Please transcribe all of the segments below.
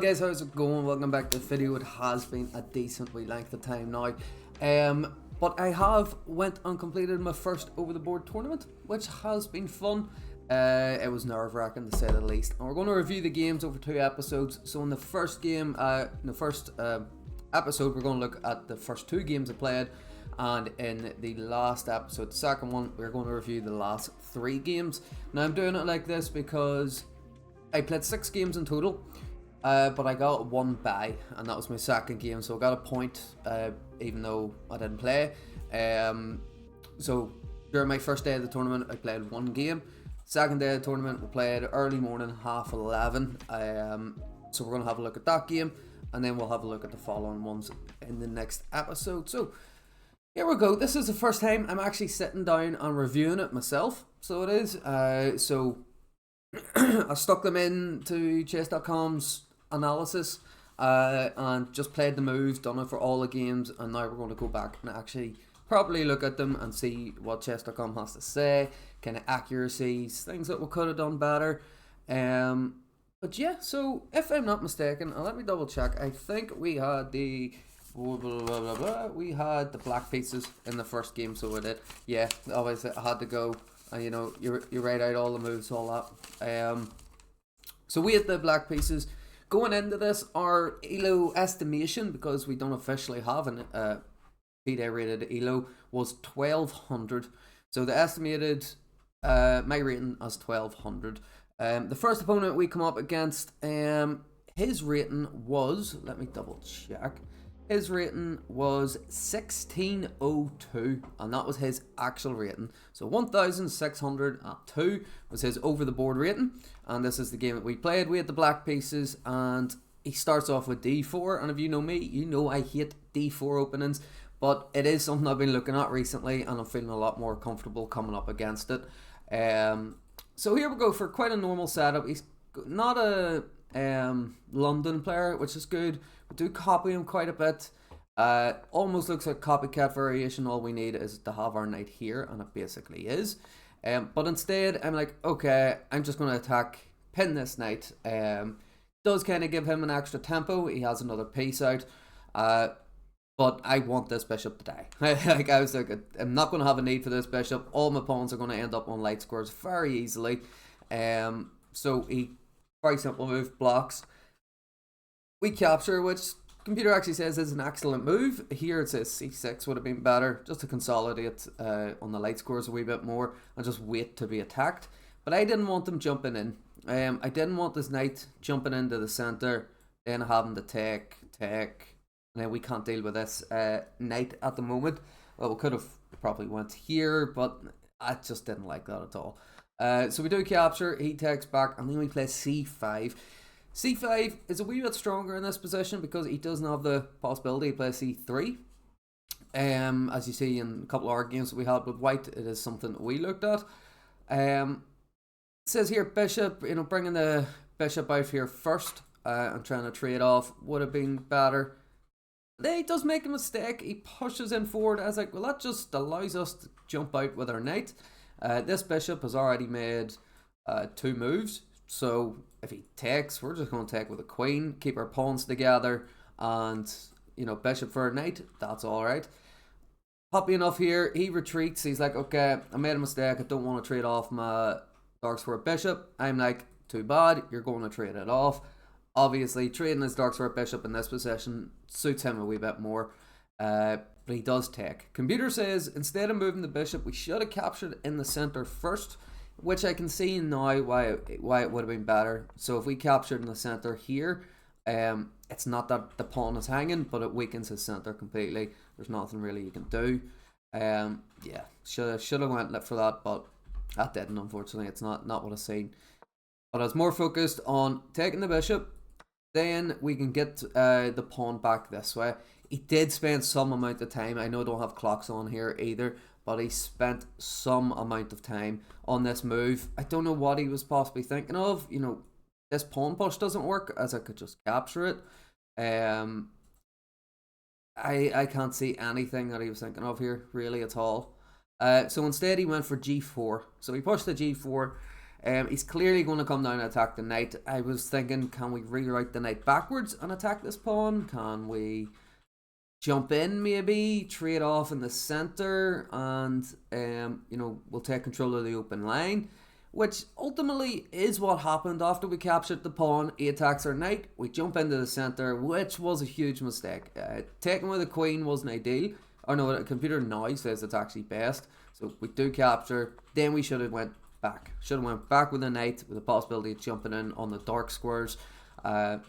Guys, how's it going? Welcome back to the video. It has been a decent wee length of time now, but I have went and completed my first over the board tournament, which has been fun. It was nerve-wracking to say the least, and we're going to review the games over 2 episodes. So in the first game, episode, we're going to look at the first 2 games I played, and in the last episode, the second one, we're going to review the last 3 games. Now I'm doing it like this because I played 6 games in total. But I got 1 bye, and that was my second game, so I got a point, even though I didn't play. So during my first day of the tournament, I played 1 game. Second day of the tournament, we played early morning, 11:30. So we're going to have a look at that game, and then we'll have a look at the following ones in the next episode. So here we go. This is the first time I'm actually sitting down and reviewing it myself. So it is. So I stuck them into chess.com's analysis and just played the moves, done it for all the games, and now we're going to go back and actually properly look at them and see what chess.com has to say, kind of accuracies, things that we could have done better. But yeah, so if I'm not mistaken, let me double check. I think we had the we had the black pieces in the first game, so we did. Yeah, obviously I had to go. You write out all the moves, all that. So we had the black pieces. Going into this, our ELO estimation, because we don't officially have an FIDE rated ELO, was 1200. So the estimated my rating as 1200. The first opponent we come up against, his rating was, let me double check. His rating was 1602, and that was his actual rating. So 1602 was his over the board rating, and this is the game that we played. We had the black pieces, and he starts off with d4, and if you know me, you know I hate d4 openings, but it is something I've been looking at recently, and I'm feeling a lot more comfortable coming up against it. So here we go for quite a normal setup. He's not a London player, which is good. We do copy him quite a bit. Almost looks like copycat variation. All we need is to have our knight here, and it basically is. But instead, I'm like, okay, I'm just going to attack, pin this knight. Does kind of give him an extra tempo. He has another piece out. But I want this bishop to die. Like, I was like, I'm not going to have a need for this bishop. All my pawns are going to end up on light squares very easily. So he, very simple move, blocks. We capture, which computer actually says is an excellent move. Here it says c6 would have been better, just to consolidate on the light scores a wee bit more and just wait to be attacked. But I didn't want them jumping in. I didn't want this knight jumping into the center, then having to take, and then we can't deal with this knight at the moment. Well, we could have probably went here, but I just didn't like that at all. So we do capture, he takes back, and then we play c5. c5 is a wee bit stronger in this position because he doesn't have the possibility to play c3. As you see in a couple of our games that we had with white, it is something that we looked at. It says here bishop, bringing the bishop out here first and trying to trade off would have been better. He does make a mistake. He pushes in forward. I was like, well, that just allows us to jump out with our knight. This bishop has already made 2 moves, so if he takes, we're just going to take with a queen, keep our pawns together, and bishop for a knight, that's alright. Happy enough here, he retreats. He's like, okay, I made a mistake, I don't want to trade off my darks for a bishop. I'm like, too bad, you're going to trade it off. Obviously, trading his darks for a bishop in this position suits him a wee bit more. But he does take. Computer says instead of moving the bishop, we should have captured in the center first, which I can see now why it would have been better. So if we captured in the center here, it's not that the pawn is hanging, but it weakens his center completely. There's nothing really you can do. Yeah, should have went for that, but that didn't. Unfortunately, it's not what I've seen. But I was more focused on taking the bishop. Then we can get the pawn back this way. He did spend some amount of time. I know I don't have clocks on here either, but he spent some amount of time on this move. I don't know what he was possibly thinking of. This pawn push doesn't work, as I could just capture it. I can't see anything that he was thinking of here, really, at all. So instead he went for g4. So he pushed the g4. He's clearly going to come down and attack the knight. I was thinking, can we reroute the knight backwards and attack this pawn? Can we jump in, maybe trade off in the center, and we'll take control of the open line, which ultimately is what happened after we captured the pawn. He attacks our knight, we jump into the center, which was a huge mistake. Taking with the queen wasn't ideal. Oh no, the computer now says it's actually best. So we do capture, then we should have went back. Should have went back with the knight, with the possibility of jumping in on the dark squares,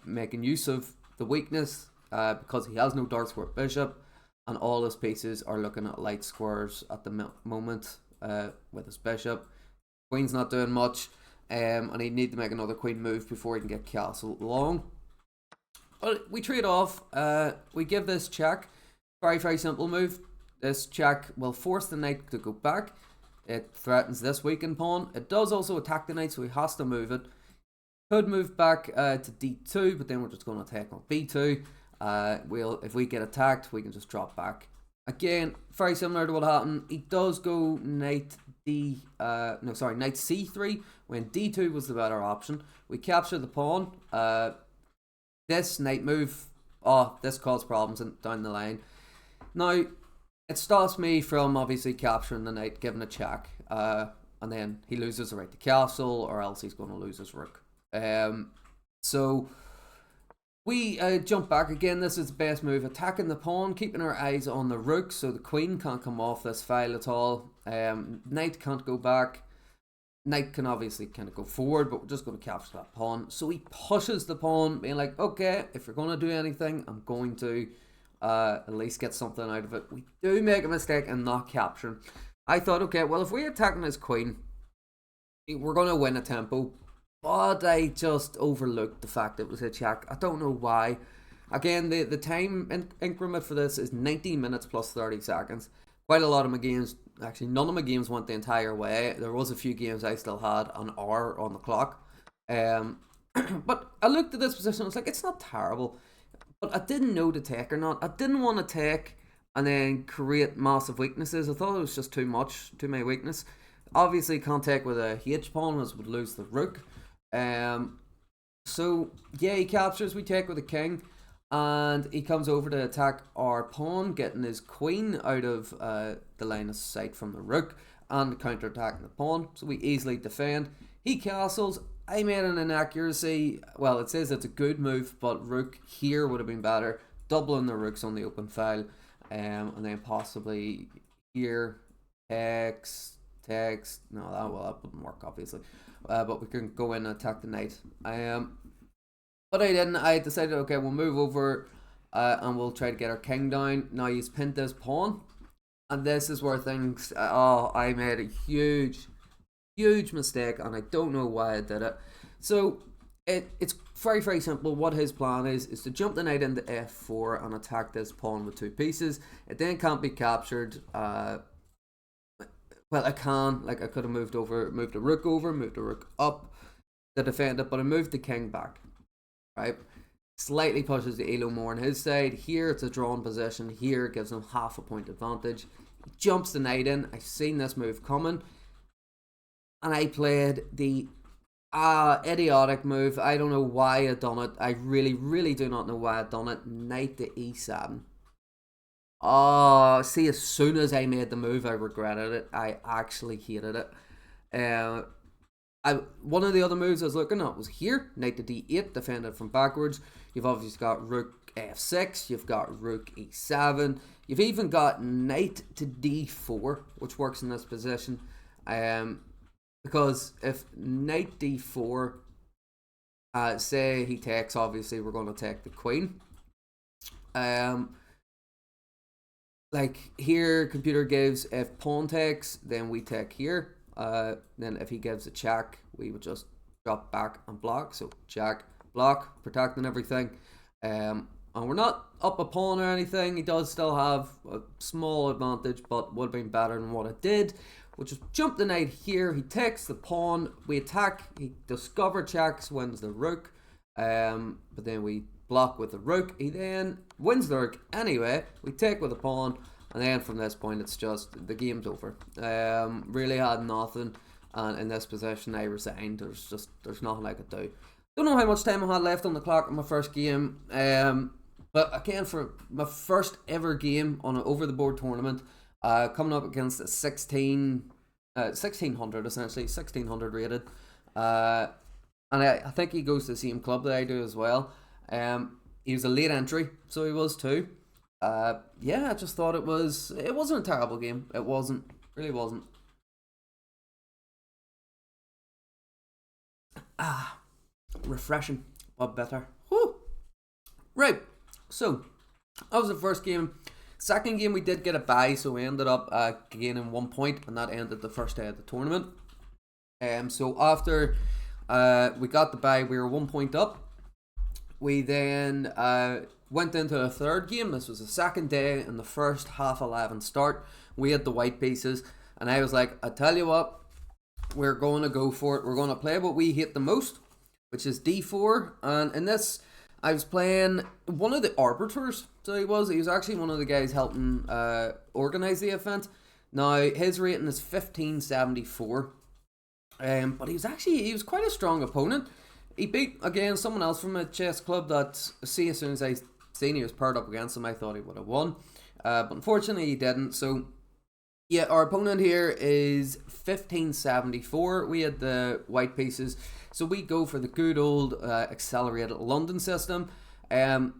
making use of the weakness, because he has no dark square bishop, and all his pieces are looking at light squares at the moment with his bishop. Queen's not doing much, and he'd need to make another queen move before he can get castle long. But we trade off. We give this check. Very, very simple move. This check will force the knight to go back. It threatens this weakened pawn. It does also attack the knight, so he has to move it. Could move back to d2, but then we're just going to attack on b2. If we get attacked, we can just drop back. Again, very similar to what happened. He does go knight c3 when d2 was the better option. We capture the pawn. This knight move, this caused problems down the line. Now, it stops me from obviously capturing the knight, giving a check, and then he loses the right to castle, or else he's going to lose his rook. So we jump back again. This is the best move, attacking the pawn, keeping our eyes on the rook, so the queen can't come off this file at all. Knight can't go back. Knight can obviously kind of go forward, but we're just going to capture that pawn. So he pushes the pawn, being like, okay, if you're going to do anything, I'm going to at least get something out of it. We do make a mistake in not capturing. I thought, okay, well, if we're attacking his queen, we're going to win a tempo. But I just overlooked the fact it was a check. I don't know why. Again, the time increment for this is 90 minutes plus 30 seconds. Quite a lot of my games, actually none of my games went the entire way. There was a few games I still had an hour on the clock. But I looked at this position, I was like, it's not terrible. But I didn't know to take or not. I didn't want to take and then create massive weaknesses. I thought it was just too much, too many weakness. Obviously can't take with a H pawn, as would lose the rook. So yeah, he captures, we take with the king, and he comes over to attack our pawn, getting his queen out of the line of sight from the rook, and counter-attacking the pawn, so we easily defend. He castles. I made an inaccuracy. Well, it says it's a good move, but rook here would have been better, doubling the rooks on the open file, and then possibly here takes. No, that wouldn't work, obviously. But we can go in and attack the knight. But I didn't. I decided, okay, we'll move over and we'll try to get our king down. Now he's pinned this pawn, and this is where things. I made a huge mistake, and I don't know why I did it. So it's very, very simple. What his plan is to jump the knight into f4 and attack this pawn with two pieces. It then can't be captured. Well, I can. Like, I could have moved the rook over, moved the rook up to defend it, but I moved the king back. Right? Slightly pushes the elo more on his side. Here it's a drawn position. Here it gives him half a point advantage. He jumps the knight in. I've seen this move coming, and I played the idiotic move. I don't know why I done it. I really do not know why I done it. Knight to e7. Oh, see, as soon as I made the move, I regretted it. I actually hated it. One of the other moves I was looking at was here, knight to d8, defended from backwards. You've obviously got rook f6, you've got rook e7, you've even got knight to d4, which works in this position. Because if knight d4, say he takes, obviously we're going to take the queen. Like here, computer gives, if pawn takes, then we take here. Then if he gives a check, we would just drop back and block. So check, block, protecting everything. And we're not up a pawn or anything. He does still have a small advantage, but would have been better than what it did, which is jump the knight here. He takes the pawn, we attack, he discover checks, wins the rook. But then we block with the rook. He then wins the rook anyway. We take with the pawn, and then from this point it's just the game's over. Really had nothing. and in this position I resigned. There's nothing I could do. Don't know how much time I had left on the clock in my first game. But again, for my first ever game on an over the board tournament, coming up against a 1600 essentially, 1600 rated. And I think he goes to the same club that I do as well. He was a late entry, so he was too. Yeah, I just thought it wasn't a terrible game. It really wasn't. Refreshing, but better. Whew. Right, so that was the first game. Second game we did get a bye, so we ended up gaining 1 point, and that ended the first day of the tournament. So after we got the bye, we were 1 point up. We then went into a third game. This was the second day in the first half 11 start. We had the white pieces, and I was like, I tell you what, we're going to go for it. We're going to play what we hate the most, which is d4. And in this, I was playing one of the arbiters. So he was actually one of the guys helping organize the event. Now his rating is 1574. But he was quite a strong opponent. He beat again someone else from a chess club that, as soon as I seen he was paired up against him, I thought he would have won. But unfortunately he didn't. So yeah, our opponent here is 1574. We had the white pieces. So we go for the good old accelerated London system. I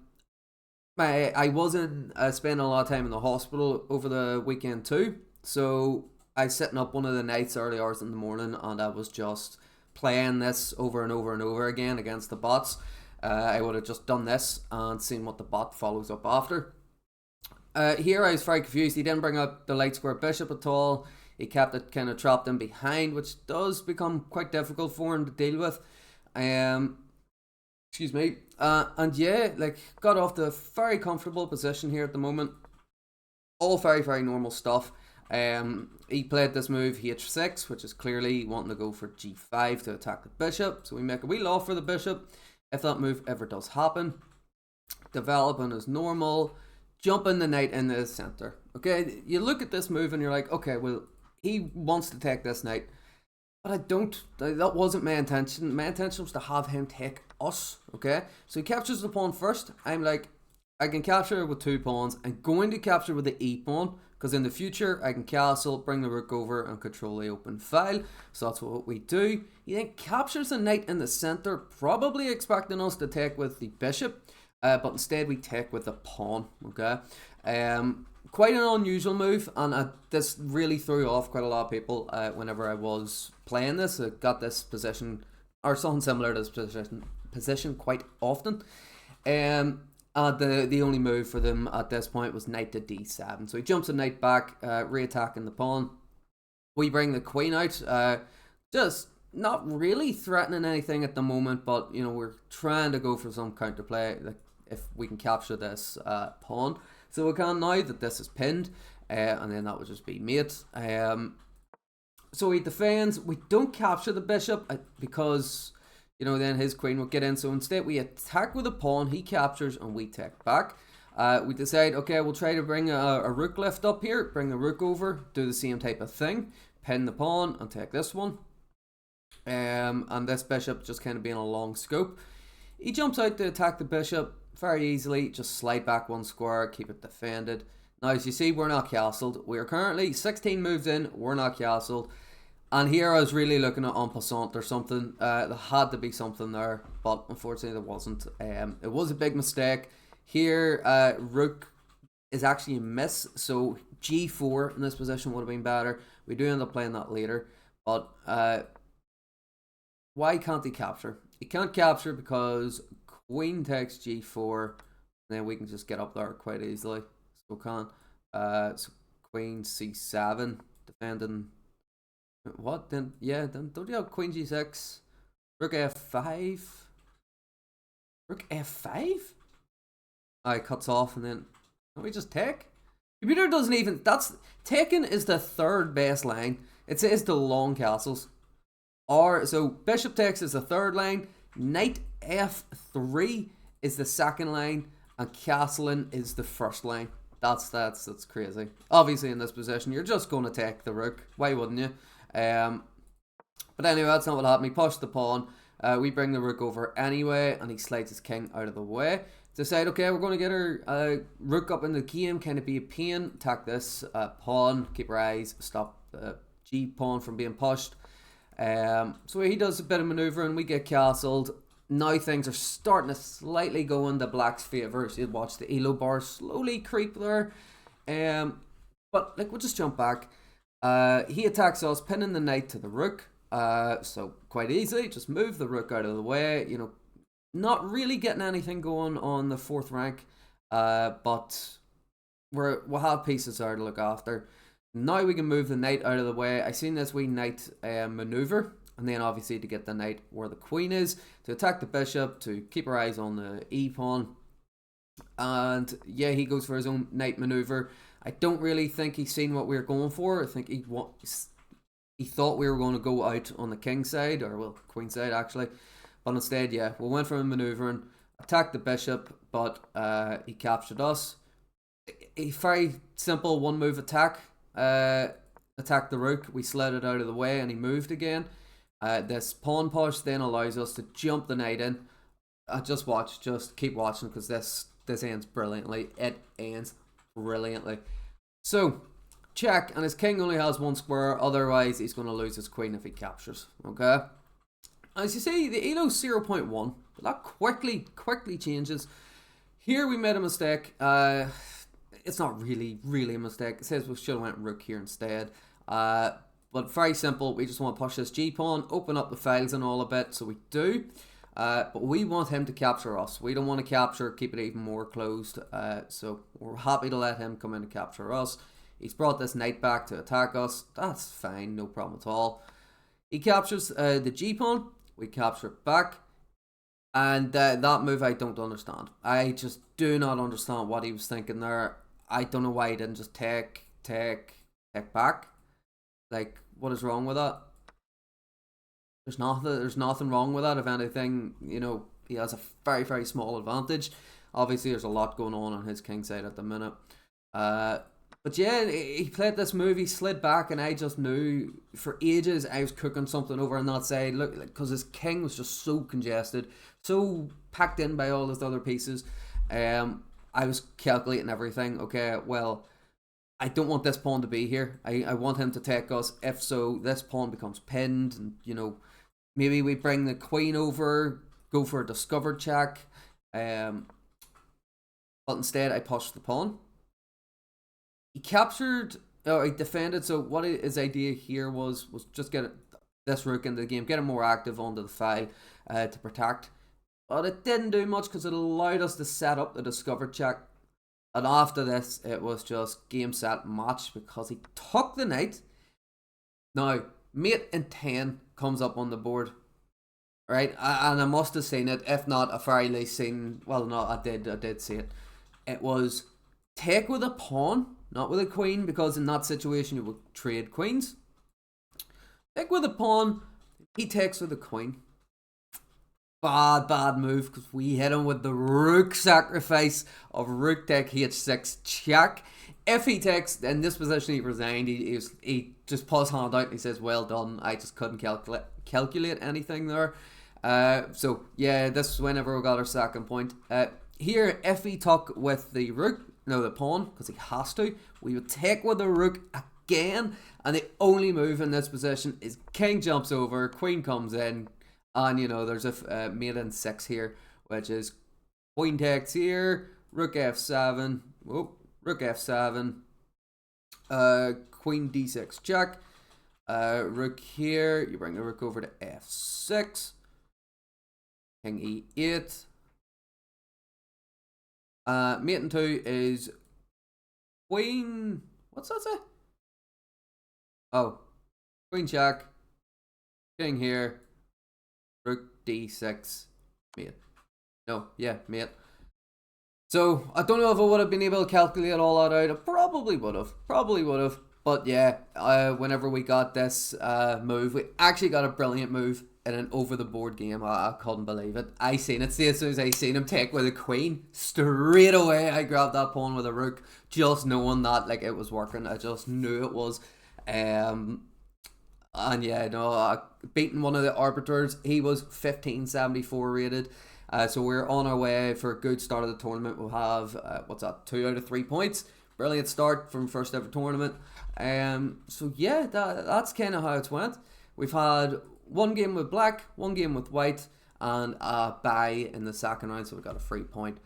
wasn't spending a lot of time in the hospital over the weekend too. So I was sitting up one of the nights, early hours in the morning, and I was just playing this over and over and over again against the bots. I would have just done this and seen what the bot follows up after. Here I was very confused. He didn't bring up the light square bishop at all. He kept it kind of trapped in behind, which does become quite difficult for him to deal with. Excuse me. And yeah, got off the very comfortable position here at the moment. All very, very normal stuff. He played this move h6, which is clearly wanting to go for g5 to attack the bishop. So we make a wee law for the bishop if that move ever does happen. Developing as normal, jumping the knight in the center. Okay, you look at this move and you're like, okay, well, he wants to take this knight, but I don't. That wasn't my intention. My intention was to have him take us. Okay, so he captures the pawn first. I'm like, I can capture with 2 pawns. I'm going to capture with the e pawn, because in the future I can castle, bring the rook over and control the open file. So that's what we do. He then captures the knight in the center, probably expecting us to take with the bishop, but instead we take with the pawn. Okay, quite an unusual move, and this really threw off quite a lot of people whenever I was playing this. I got this position, or something similar to this position quite often. The only move for them at this point was knight to d7. So he jumps the knight back, re-attacking the pawn. We bring the queen out, just not really threatening anything at the moment, but we're trying to go for some counterplay, like if we can capture this pawn. So we can, now that this is pinned, and then that would just be mate. So he defends. We don't capture the bishop because then his queen will get in. So instead we attack with a pawn, he captures, and we take back. We decide, okay, we'll try to bring a rook lift up here, bring the rook over, do the same type of thing, pin the pawn and take this one. And this bishop just kind of being a long scope. He jumps out to attack the bishop very easily, just slide back 1 square, keep it defended. Now as you see, we're not castled. We are currently 16 moves in, we're not castled. And here I was really looking at en passant or something. There had to be something there, but unfortunately there wasn't. It was a big mistake. Here, rook is actually a miss, so g4 in this position would have been better. We do end up playing that later, but why can't he capture? He can't capture because queen takes g4, and then we can just get up there quite easily. So can so queen c7, defending. What then? Yeah, then don't you have queen g6, rook f5, rook f5? It cuts off, and then don't we just take? Computer doesn't even. That's taken is the third best line. It says the long castles. So bishop takes is the third line, knight f3 is the second line, and castling is the first line. That's crazy. Obviously in this position you're just going to take the rook. Why wouldn't you? But anyway, that's not what happened. He pushed the pawn. We bring the rook over anyway, and he slides his king out of the way. Decide, okay, we're going to get our rook up in the game, kind of be a pain. Attack this pawn, keep our eyes, stop the G pawn from being pushed. So he does a bit of manoeuvring, we get castled. Now things are starting to slightly go in the black's favour. So you watch the elo bar slowly creep there. But like, we'll just jump back. He attacks us, pinning the knight to the rook. So quite easily, just move the rook out of the way. You know, not really getting anything going on the 4th rank. But we'll have pieces there to look after. Now we can move the knight out of the way. I seen this wee knight maneuver, and then obviously to get the knight where the queen is, to attack the bishop, to keep our eyes on the e pawn. And yeah, he goes for his own knight maneuver. I don't really think he's seen what we were going for. I think he thought we were going to go out on the king side, or well, queen side actually. But instead, yeah, we went for a maneuvering, attacked the bishop, but he captured us. A very simple one move attack. Attacked the rook, we slid it out of the way, and he moved again. This pawn push then allows us to jump the knight in. Just watch, just keep watching, because this ends brilliantly. It ends brilliantly. So, check, and his king only has 1 square, otherwise he's going to lose his queen if he captures. Okay? As you see, the elo's 0.1, but that quickly changes. Here we made a mistake. It's not really a mistake. It says we should have went rook here instead. But very simple. We just want to push this G pawn, open up the files and all a bit, so we do. But we want him to capture us. We don't want to capture, keep it even more closed. So we're happy to let him come in and capture us. He's brought this knight back to attack us. That's fine, no problem at all. He captures the G pawn. We capture it back. And that move I don't understand. I just do not understand what he was thinking there. I don't know why he didn't just take back. Like, what is wrong with that? There's nothing wrong with that. If anything, you know, he has a very small advantage. Obviously, there's a lot going on his king side at the minute. But yeah, he played this move, he slid back, and I just knew for ages I was cooking something over on that side. Look, because his king was just so congested, so packed in by all his other pieces. I was calculating everything. Okay, well, I don't want this pawn to be here. I want him to take us. If so, this pawn becomes pinned, and you know, maybe we bring the queen over, go for a discovered check. But instead, I pushed the pawn. He captured, or he defended. So what his idea here was just get this rook into the game, get him more active onto the file to protect. But it didn't do much because it allowed us to set up the discovered check. And after this, it was just game, set, match, because he took the knight. Now, mate in 10 comes up on the board. Right? And I must have seen it. If not, a very least seen. Well, no, I did see it. It was take with a pawn, not with a queen, because in that situation you would trade queens. Take with a pawn, he takes with a queen. Bad move, because we hit him with the rook sacrifice of rook take h6 check. If he takes, in this position he resigned, he just pulls hand out and he says, well done, I just couldn't calculate anything there. So yeah, this is whenever we got our second point. Here, if he took with the rook, no, the pawn, because he has to, we would take with the rook again, and the only move in this position is king jumps over, queen comes in, and you know, there's a mate in 6 here, which is queen takes here, rook f7, rook f7, queen d6 check, rook here, you bring the rook over to f6, king e8, mate in 2 is queen, what's that say? Oh, queen check, king here, rook d6, mate. No, yeah, mate. So, I don't know if I would have been able to calculate all that out. I probably would have. But yeah, whenever we got this move, we actually got a brilliant move in an over-the-board game. I couldn't believe it. I seen it. See, as soon as I seen him take with a queen, straight away I grabbed that pawn with a rook, just knowing that like it was working. I just knew it was. And yeah, no, beating one of the arbiters. He was 1574 rated. So we're on our way for a good start of the tournament. We'll have, 2 out of 3 points. Brilliant start from first ever tournament. So yeah, that's kind of how it's went. We've had one game with black, one game with white, and a bye in the second round, so we got a free point.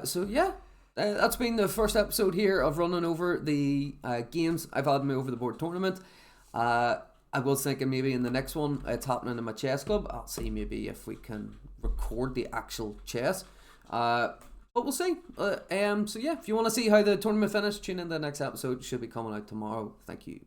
So yeah, that's been the first episode here of running over the games I've had in my over the board tournament. I was thinking maybe in the next one, it's happening in my chess club. I'll see maybe if we can record the actual chess. But we'll see. So yeah, if you want to see how the tournament finished, tune in to the next episode. It should be coming out tomorrow. Thank you.